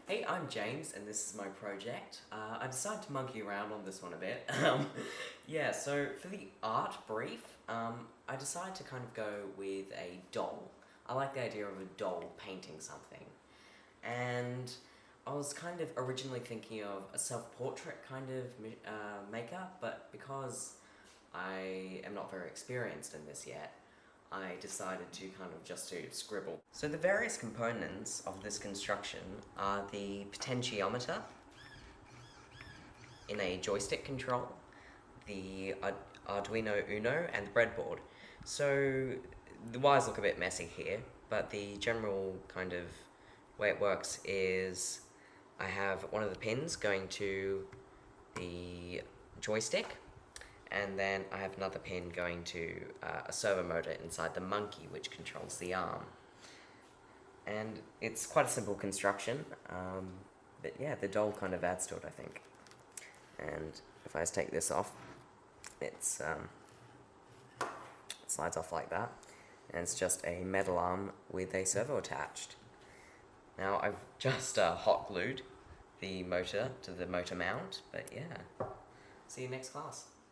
Hey, I'm James, and this is my project. I decided to monkey around on this one a bit. Yeah, so for the art brief, I decided to kind of go with a doll. I like the idea of a doll painting something. And I was kind of originally thinking of a self-portrait kind of makeup, but because I am not very experienced in this yet, I decided to kind of just to scribble. So the various components of this construction are the potentiometer in a joystick control, the Arduino Uno, and the breadboard. So the wires look a bit messy here, but the general kind of way it works is I have one of the pins going to the joystick, and then I have another pin going to a servo motor inside the monkey, which controls the arm. And it's quite a simple construction, but yeah, the doll kind of adds to it, I think. And if I just take this off, it slides off like that, and it's just a metal arm with a servo attached. Now I've just hot glued the motor to the motor mount, but yeah, see you next class.